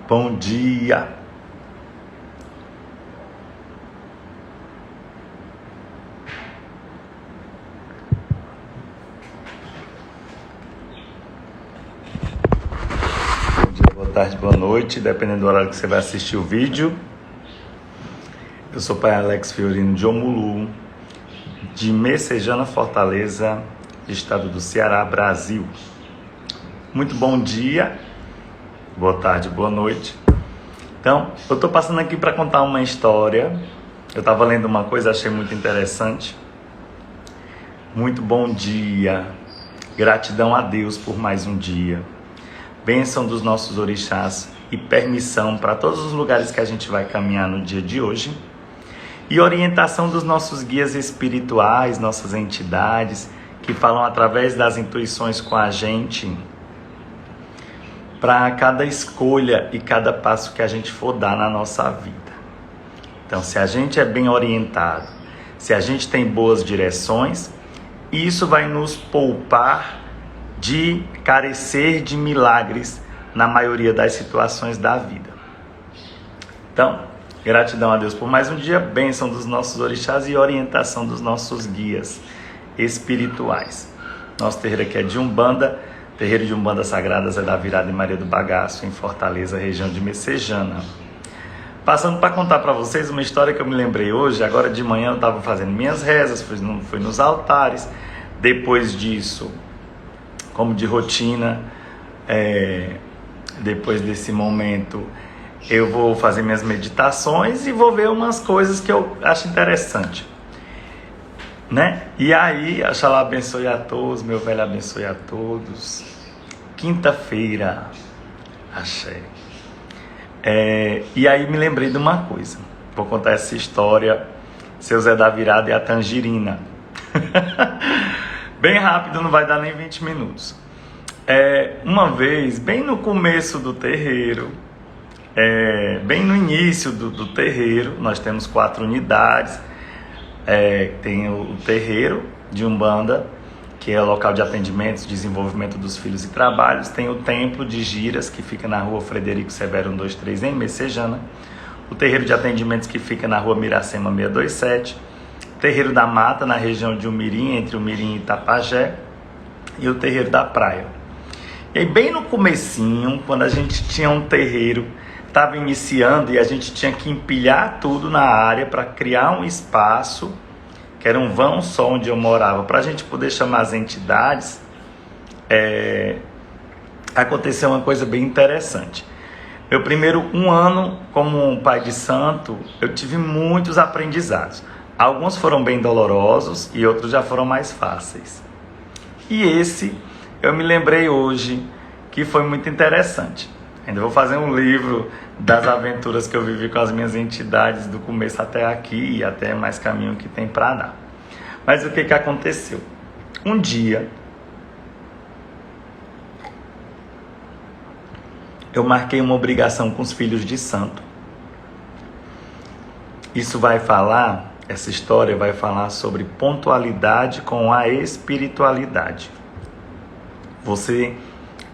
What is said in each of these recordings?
Bom dia. Bom dia, boa tarde, boa noite, dependendo do horário que você vai assistir o vídeo. Eu sou o pai Alex Fiorino de Omulu, de Messejana, Fortaleza, estado do Ceará, Brasil. Muito bom dia, boa tarde, boa noite. Então, eu estou passando aqui para contar uma história. Eu estava lendo uma coisa, achei muito interessante. Muito bom dia, gratidão a Deus por mais um dia. Bênção dos nossos orixás e permissão para todos os lugares que a gente vai caminhar no dia de hoje. E orientação dos nossos guias espirituais, nossas entidades, que falam através das intuições com a gente, para cada escolha e cada passo que a gente for dar na nossa vida. Então, se a gente é bem orientado, se a gente tem boas direções, isso vai nos poupar de carecer de milagres na maioria das situações da vida. Então, gratidão a Deus por mais um dia, bênção dos nossos orixás e orientação dos nossos guias espirituais. Nosso terreiro aqui é de Umbanda, terreiro de Umbanda Sagradas é da Virada em Maria do Bagaço, em Fortaleza, região de Messejana. Passando para contar para vocês uma história que eu me lembrei hoje. Agora de manhã eu estava fazendo minhas rezas, fui nos altares. Depois disso, como de rotina, depois desse momento, eu vou fazer minhas meditações e vou ver umas coisas que eu acho interessante, né? E aí, Axalá abençoe a todos, meu velho abençoe a todos. Quinta-feira, axé. E aí me lembrei de uma coisa. Vou contar essa história, seu Zé da Virada e a Tangerina. Bem rápido, não vai dar nem 20 minutos. Uma vez, bem no começo do terreiro, bem no início do terreiro, nós temos 4 unidades. Tem o terreiro de Umbanda, que é o local de atendimentos, desenvolvimento dos filhos e trabalhos. Tem o templo de Giras, que fica na rua Frederico Severo 123, em Messejana. O terreiro de atendimentos, que fica na rua Miracema 627. O terreiro da Mata, na região de Umirim, entre Umirim e Itapajé. E o terreiro da Praia. E aí, bem no comecinho, quando a gente tinha um terreiro, estava iniciando e a gente tinha que empilhar tudo na área para criar um espaço, que era um vão só onde eu morava, para a gente poder chamar as entidades. Aconteceu uma coisa bem interessante. Meu primeiro um ano como pai de santo, eu tive muitos aprendizados. Alguns foram bem dolorosos e outros já foram mais fáceis. E esse eu me lembrei hoje que foi muito interessante. Ainda vou fazer um livro das aventuras que eu vivi com as minhas entidades do começo até aqui e até mais caminho que tem para dar. Mas o que aconteceu? Um dia, eu marquei uma obrigação com os filhos de santo. Essa história vai falar sobre pontualidade com a espiritualidade. Você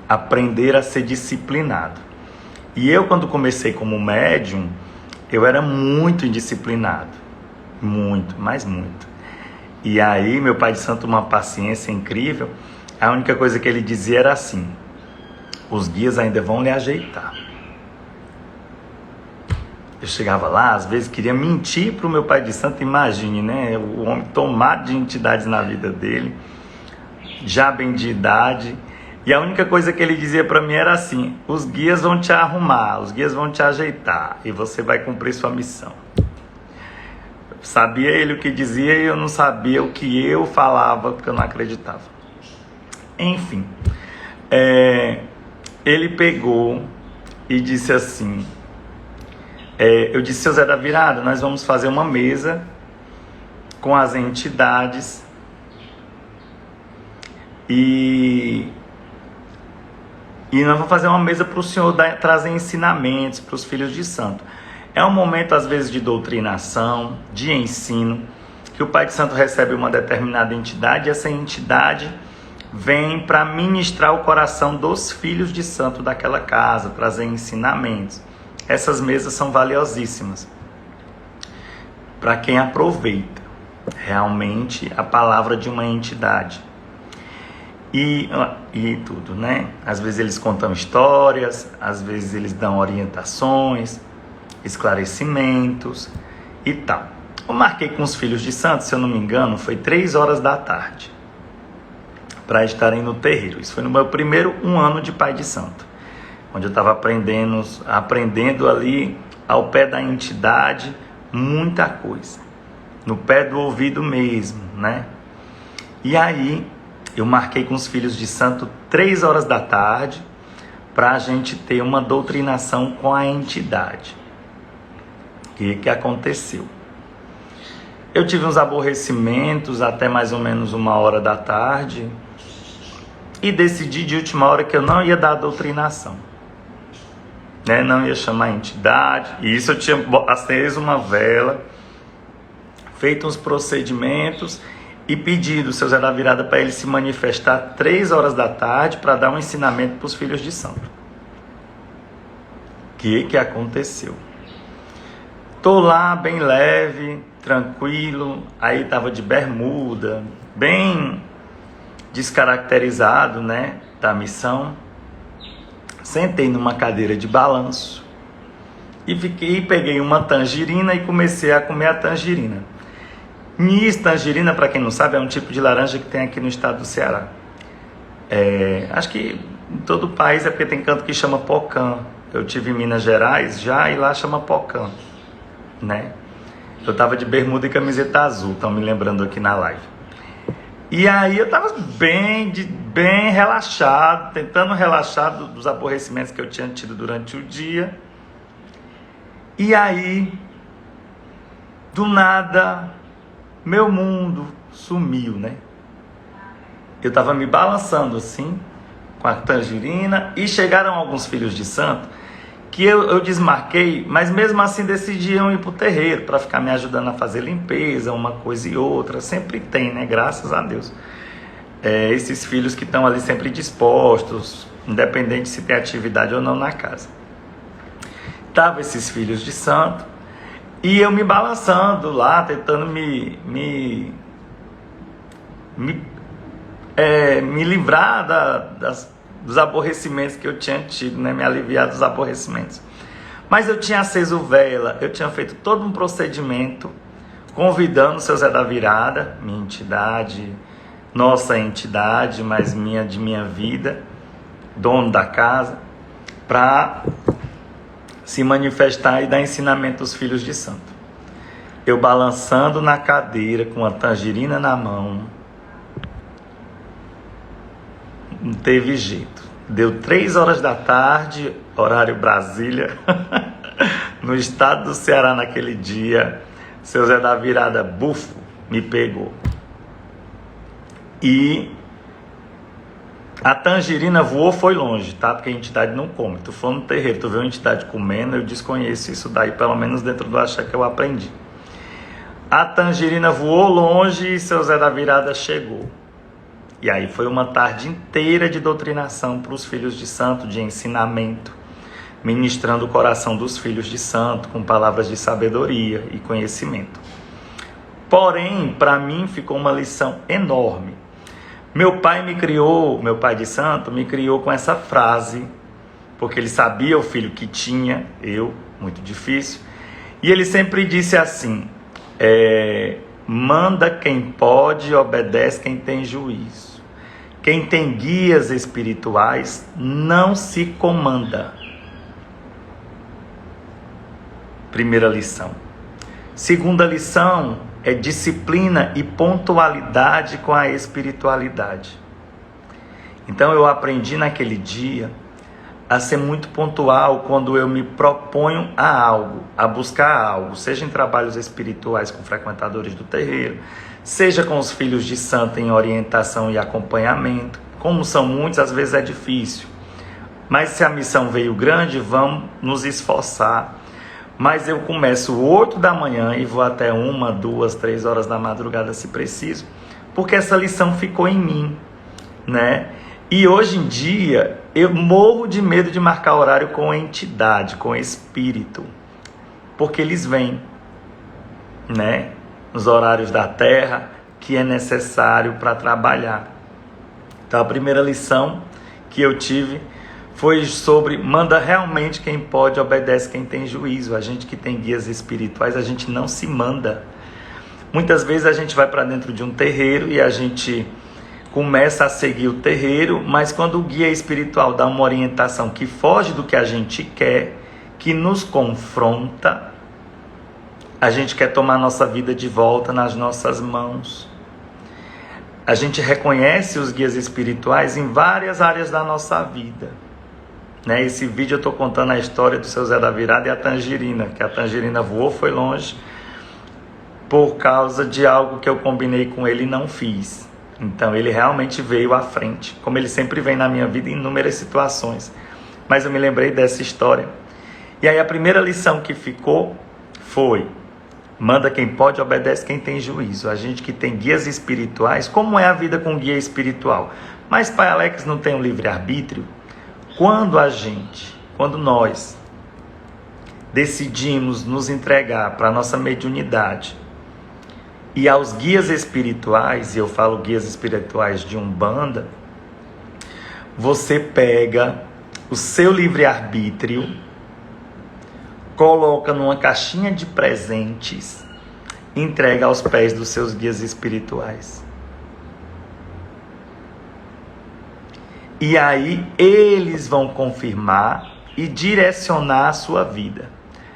aprender a ser disciplinado. E eu, quando comecei como médium, eu era muito indisciplinado. Muito, mas muito. E aí, meu pai de santo, uma paciência incrível, a única coisa que ele dizia era assim: os guias ainda vão lhe ajeitar. Eu chegava lá, às vezes queria mentir para o meu pai de santo, imagine, né? O homem tomado de entidades na vida dele, já bem de idade. E a única coisa que ele dizia para mim era assim: os guias vão te arrumar, os guias vão te ajeitar e você vai cumprir sua missão. Sabia ele o que dizia e eu não sabia o que eu falava, porque eu não acreditava. Enfim, ele pegou e disse assim, eu disse: seu Zé da Virada, nós vamos fazer uma mesa com as entidades e nós vamos fazer uma mesa para o senhor trazer ensinamentos para os filhos de santo. É um momento, às vezes, de doutrinação, de ensino, que o pai de santo recebe uma determinada entidade, e essa entidade vêm para ministrar o coração dos filhos de santo daquela casa, trazer ensinamentos. Essas mesas são valiosíssimas para quem aproveita realmente a palavra de uma entidade. E tudo, né? Às vezes eles contam histórias, às vezes eles dão orientações, esclarecimentos e tal. Eu marquei com os filhos de santo, se eu não me engano, foi 3 horas da tarde para estarem no terreiro. Isso foi no meu primeiro 1 ano de pai de santo, onde eu estava aprendendo ali ao pé da entidade muita coisa, no pé do ouvido mesmo, né? E aí eu marquei com os filhos de santo 3 horas da tarde para a gente ter uma doutrinação com a entidade. O que aconteceu? Eu tive uns aborrecimentos até mais ou menos 1 hora da tarde e decidi de última hora que eu não ia dar a doutrinação, né? Não ia chamar a entidade. E isso eu tinha aceso uma vela, feito uns procedimentos e pedido o seu Zé da Virada para ele se manifestar 3 horas da tarde para dar um ensinamento para os filhos de santo. O que aconteceu? Tô lá bem leve, tranquilo, aí tava de bermuda, bem descaracterizado, né, da missão. Sentei numa cadeira de balanço e peguei uma tangerina e comecei a comer a tangerina. Tangerina, para quem não sabe, é um tipo de laranja que tem aqui no estado do Ceará. Acho que em todo o país é porque tem canto que chama pocã. Eu tive em Minas Gerais já e lá chama pocã, né? Eu tava de bermuda e camiseta azul, estão me lembrando aqui na live. E aí eu tava bem relaxado, tentando relaxar dos aborrecimentos que eu tinha tido durante o dia. E aí, do nada, meu mundo sumiu, né? Eu tava me balançando assim, com a tangerina, e chegaram alguns filhos de santo que eu desmarquei, mas mesmo assim decidiam ir pro terreiro para ficar me ajudando a fazer limpeza, uma coisa e outra. Sempre tem, né? Graças a Deus. Esses filhos que estão ali sempre dispostos, independente se tem atividade ou não na casa. Tava esses filhos de santo e eu me balançando lá, tentando me livrar dos aborrecimentos que eu tinha tido, né? Me aliviar dos aborrecimentos. Mas eu tinha aceso vela, eu tinha feito todo um procedimento, convidando o seu Zé da Virada, minha entidade, nossa entidade, mas de minha vida, dono da casa, para se manifestar e dar ensinamento aos filhos de santo. Eu balançando na cadeira, com a tangerina na mão, não teve jeito. Deu 3 horas da tarde, horário Brasília, no estado do Ceará naquele dia. Seu Zé da Virada, bufo, me pegou. E a tangerina voou, foi longe, tá? Porque a entidade não come. Tu for no terreiro, tu vê uma entidade comendo, eu desconheço isso daí, pelo menos dentro do axé que eu aprendi. A tangerina voou longe e seu Zé da Virada chegou. E aí foi uma tarde inteira de doutrinação para os filhos de santo, de ensinamento, ministrando o coração dos filhos de santo com palavras de sabedoria e conhecimento. Porém, para mim ficou uma lição enorme. Meu pai de santo, me criou com essa frase, porque ele sabia o filho que tinha, muito difícil, e ele sempre disse assim, manda quem pode, obedece quem tem juízo. Quem tem guias espirituais não se comanda. Primeira lição. Segunda lição é disciplina e pontualidade com a espiritualidade. Então eu aprendi naquele dia a ser muito pontual quando eu me proponho a algo, a buscar algo, seja em trabalhos espirituais com frequentadores do terreiro, seja com os filhos de santo em orientação e acompanhamento. Como são muitos, às vezes é difícil. Mas se a missão veio grande, vamos nos esforçar. Mas eu começo 8 da manhã e vou até 1, 2, 3 horas da madrugada se preciso, porque essa lição ficou em mim. né? E hoje em dia eu morro de medo de marcar horário com entidade, com espírito, porque eles vêm, né? Nos horários da Terra que é necessário para trabalhar. Então a primeira lição que eu tive foi sobre manda realmente quem pode, obedece quem tem juízo. A gente que tem guias espirituais, a gente não se manda. Muitas vezes a gente vai para dentro de um terreiro e a gente começa a seguir o terreiro, mas quando o guia espiritual dá uma orientação que foge do que a gente quer, que nos confronta, a gente quer tomar nossa vida de volta nas nossas mãos. A gente reconhece os guias espirituais em várias áreas da nossa vida. Né? Esse vídeo eu estou contando a história do seu Zé da Virada e a tangerina, que a tangerina voou, foi longe, por causa de algo que eu combinei com ele e não fiz. Então ele realmente veio à frente, como ele sempre vem na minha vida em inúmeras situações. Mas eu me lembrei dessa história. E aí a primeira lição que ficou foi: manda quem pode, obedece quem tem juízo. A gente que tem guias espirituais, como é a vida com guia espiritual? Mas Pai Alex não tem um livre-arbítrio? Quando nós decidimos nos entregar para a nossa mediunidade e aos guias espirituais, e eu falo guias espirituais de Umbanda, você pega o seu livre-arbítrio, coloca numa caixinha de presentes e entrega aos pés dos seus guias espirituais. E aí eles vão confirmar e direcionar a sua vida.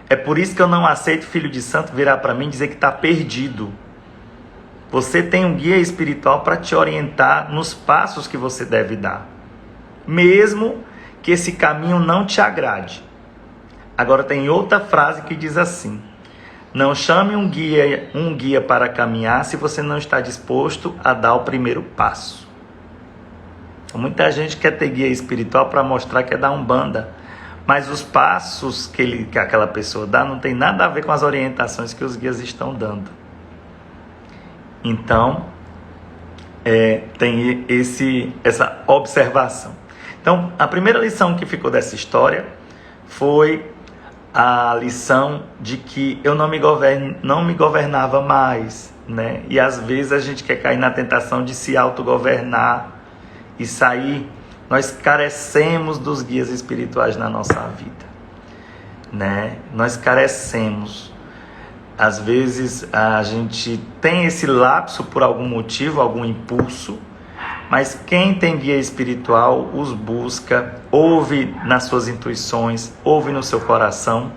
É por isso que eu não aceito filho de santo virar para mim e dizer que está perdido. Você tem um guia espiritual para te orientar nos passos que você deve dar, mesmo que esse caminho não te agrade. Agora tem outra frase que diz assim: não chame um guia para caminhar se você não está disposto a dar o primeiro passo. Muita gente quer ter guia espiritual para mostrar que é da Umbanda, mas os passos que aquela pessoa dá não tem nada a ver com as orientações que os guias estão dando. Então, tem essa observação. Então, a primeira lição que ficou dessa história foi a lição de que eu não me governava mais, né? E às vezes a gente quer cair na tentação de se autogovernar e sair. Nós carecemos dos guias espirituais na nossa vida, né? Nós carecemos. Às vezes a gente tem esse lapso por algum motivo, algum impulso, mas quem tem guia espiritual os busca, ouve nas suas intuições, ouve no seu coração,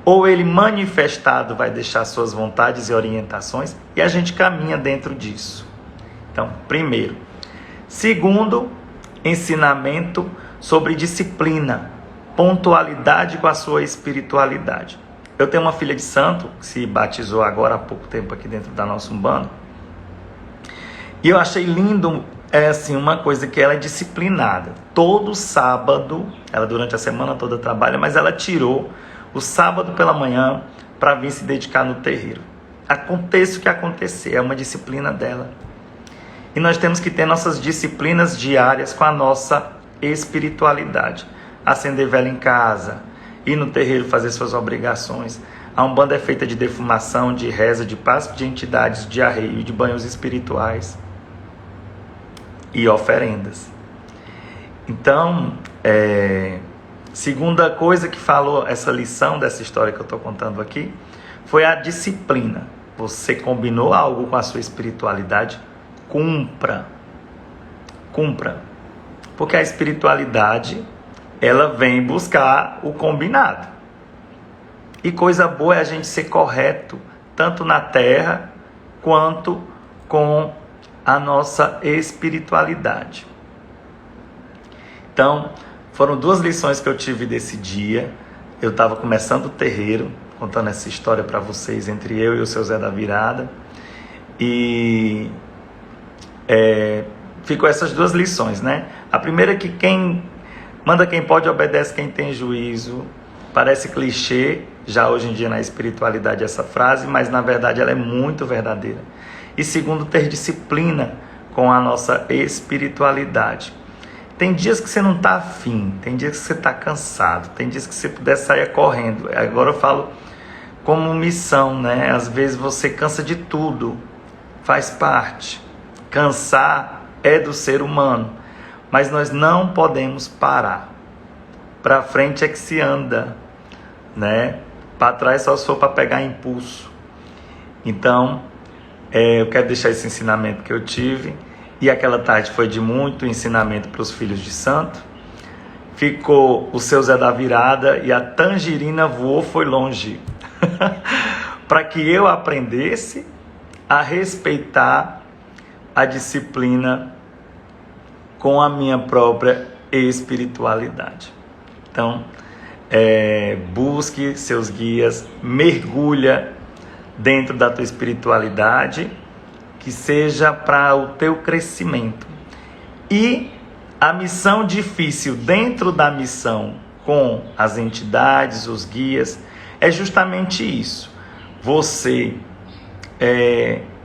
ou ele manifestado vai deixar suas vontades e orientações e a gente caminha dentro disso. Então, primeiro. Segundo, ensinamento sobre disciplina, pontualidade com a sua espiritualidade. Eu tenho uma filha de santo que se batizou agora há pouco tempo aqui dentro da nossa Umbanda. E eu achei lindo, uma coisa que ela é disciplinada. Todo sábado, ela durante a semana toda trabalha, mas ela tirou o sábado pela manhã para vir se dedicar no terreiro. Aconteça o que acontecer, é uma disciplina dela. E nós temos que ter nossas disciplinas diárias com a nossa espiritualidade. Acender vela em casa, ir no terreiro fazer suas obrigações. A Umbanda é feita de defumação, de reza, de passo de entidades, de arreio, de banhos espirituais e oferendas. Então, segunda coisa que falou essa lição dessa história que eu estou contando aqui foi a disciplina. Você combinou algo com a sua espiritualidade, cumpra. Porque a espiritualidade, ela vem buscar o combinado. E coisa boa é a gente ser correto, tanto na terra, quanto com a nossa espiritualidade. Então, foram duas lições que eu tive desse dia. Eu estava começando o terreiro, contando essa história para vocês, entre eu e o seu Zé da Virada. E ficou essas duas lições, né? A primeira é que quem manda quem pode, obedece quem tem juízo. Parece clichê, já hoje em dia na espiritualidade essa frase, mas na verdade ela é muito verdadeira. E segundo, ter disciplina com a nossa espiritualidade. Tem dias que você não está afim, tem dias que você está cansado, tem dias que você puder sair correndo. Agora eu falo como missão, né? Às vezes você cansa de tudo, faz parte. Cansar é do ser humano, mas nós não podemos parar. Para frente é que se anda, né? Para trás só se for para pegar impulso. Então, eu quero deixar esse ensinamento que eu tive. E aquela tarde foi de muito ensinamento para os filhos de santo. Ficou o seu Zé da Virada e a tangerina voou, foi longe. Para que eu aprendesse a respeitar a disciplina com a minha própria espiritualidade. Então, busque seus guias, mergulha dentro da tua espiritualidade, que seja para o teu crescimento. E a missão difícil dentro da missão com as entidades, os guias, é justamente isso. Você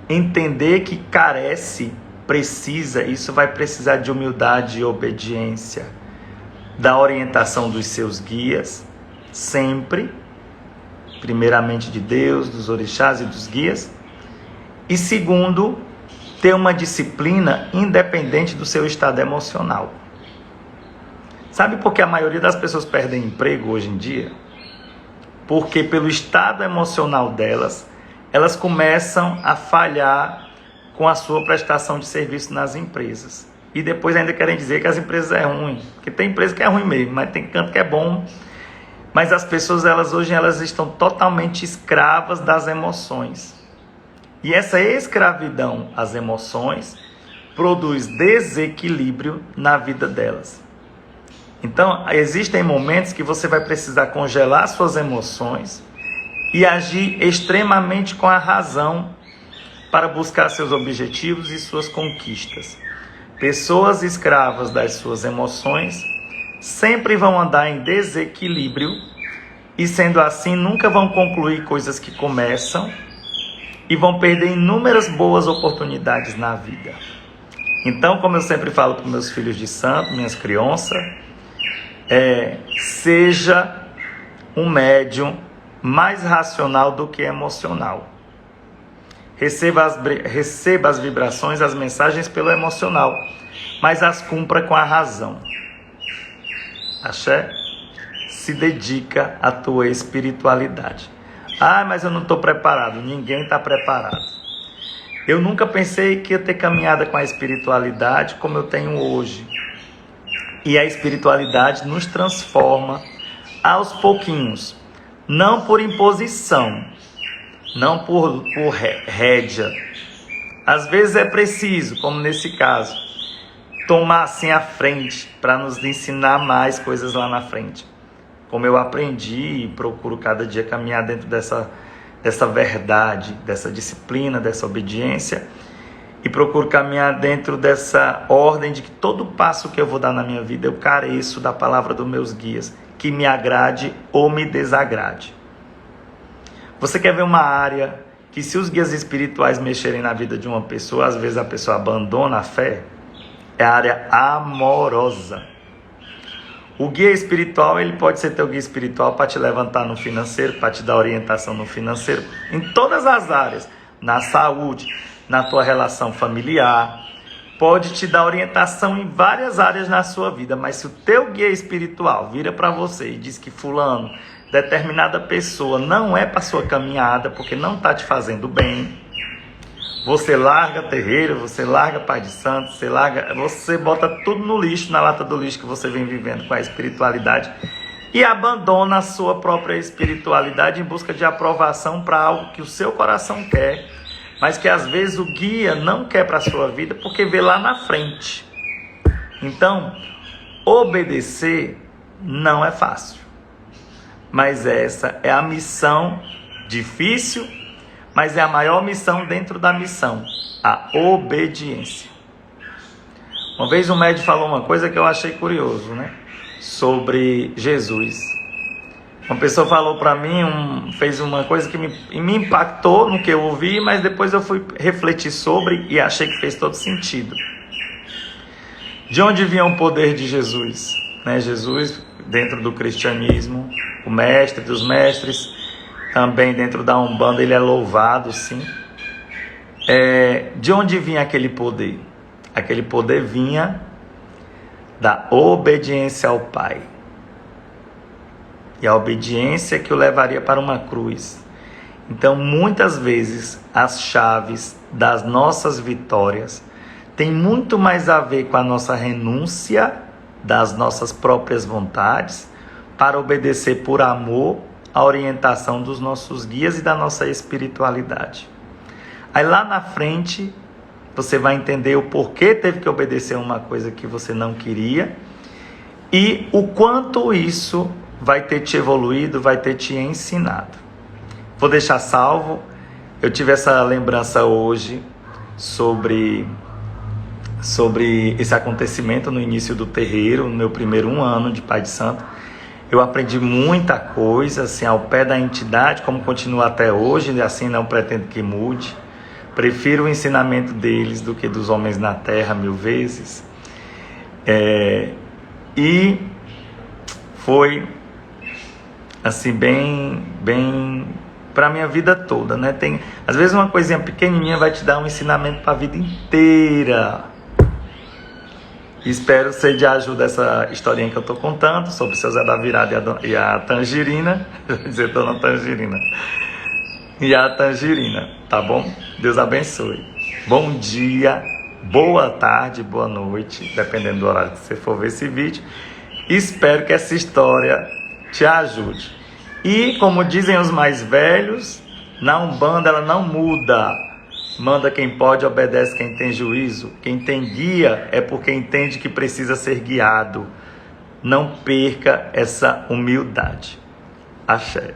entender que carece, precisa, isso vai precisar de humildade e obediência, da orientação dos seus guias, sempre, primeiramente de Deus, dos orixás e dos guias, e segundo, ter uma disciplina independente do seu estado emocional. Sabe por que a maioria das pessoas perdem emprego hoje em dia? Porque pelo estado emocional delas, elas começam a falhar com a sua prestação de serviço nas empresas. E depois ainda querem dizer que as empresas é ruim. Porque tem empresa que é ruim mesmo, mas tem canto que é bom. Mas as pessoas, hoje elas estão totalmente escravas das emoções. E essa escravidão às emoções produz desequilíbrio na vida delas. Então, existem momentos que você vai precisar congelar suas emoções e agir extremamente com a razão para buscar seus objetivos e suas conquistas. Pessoas escravas das suas emoções sempre vão andar em desequilíbrio e, sendo assim, nunca vão concluir coisas que começam e vão perder inúmeras boas oportunidades na vida. Então, como eu sempre falo para meus filhos de santo, minhas crianças, seja um médium mais racional do que emocional. Receba as vibrações, as mensagens pelo emocional, mas as cumpra com a razão. Axé? Se dedica à tua espiritualidade. Mas eu não estou preparado. Ninguém está preparado. Eu nunca pensei que ia ter caminhada com a espiritualidade como eu tenho hoje. E a espiritualidade nos transforma aos pouquinhos. Não por imposição, não por rédea. Às vezes é preciso, como nesse caso, tomar assim a frente para nos ensinar mais coisas lá na frente. Como eu aprendi e procuro cada dia caminhar dentro dessa verdade, dessa disciplina, dessa obediência, e procuro caminhar dentro dessa ordem de que todo passo que eu vou dar na minha vida eu careço da palavra dos meus guias, que me agrade ou me desagrade. Você quer ver uma área que, se os guias espirituais mexerem na vida de uma pessoa, às vezes a pessoa abandona a fé? É a área amorosa. O guia espiritual, ele pode ser teu guia espiritual para te levantar no financeiro, para te dar orientação no financeiro, em todas as áreas, na saúde, na tua relação familiar, pode te dar orientação em várias áreas na sua vida, mas se o teu guia espiritual vira para você e diz que fulano, determinada pessoa não é para sua caminhada, porque não está te fazendo bem, você larga terreiro, você larga Pai de Santo, você bota tudo no lixo, na lata do lixo que você vem vivendo com a espiritualidade e abandona a sua própria espiritualidade em busca de aprovação para algo que o seu coração quer, mas que às vezes o guia não quer para a sua vida porque vê lá na frente. Então, obedecer não é fácil, mas essa é a missão difícil, mas é a maior missão dentro da missão, a obediência. Uma vez um médium falou uma coisa que eu achei curioso, né? Sobre Jesus. Uma pessoa falou para mim, fez uma coisa que me impactou no que eu ouvi, mas depois eu fui refletir sobre e achei que fez todo sentido. De onde vinha o poder de Jesus? Né? Jesus, dentro do cristianismo, o mestre dos mestres, também dentro da Umbanda, ele é louvado, sim. De onde vinha aquele poder? Aquele poder vinha da obediência ao Pai. E a obediência que o levaria para uma cruz. Então, muitas vezes, as chaves das nossas vitórias têm muito mais a ver com a nossa renúncia das nossas próprias vontades para obedecer por amor a orientação dos nossos guias e da nossa espiritualidade. Aí lá na frente, você vai entender o porquê teve que obedecer uma coisa que você não queria e o quanto isso vai ter te evoluído, vai ter te ensinado. Vou deixar salvo. Eu tive essa lembrança hoje sobre esse acontecimento no início do terreiro, no meu primeiro 1 ano de Pai de Santo. Eu aprendi muita coisa, assim, ao pé da entidade, como continua até hoje, e assim não pretendo que mude. Prefiro o ensinamento deles do que dos homens na terra 1000 vezes. E foi assim, bem para a minha vida toda, né? Às vezes uma coisinha pequenininha vai te dar um ensinamento para a vida inteira. Espero ser de ajuda essa historinha que eu estou contando sobre o seu Zé da Virada e a Tangerina. Vou dizer Dona Tangerina. E a Tangerina, tá bom? Deus abençoe. Bom dia, boa tarde, boa noite, dependendo do horário que você for ver esse vídeo. Espero que essa história te ajude. E, como dizem os mais velhos, na Umbanda ela não muda. Manda quem pode, obedece quem tem juízo. Quem tem guia é porque entende que precisa ser guiado. Não perca essa humildade. Axé.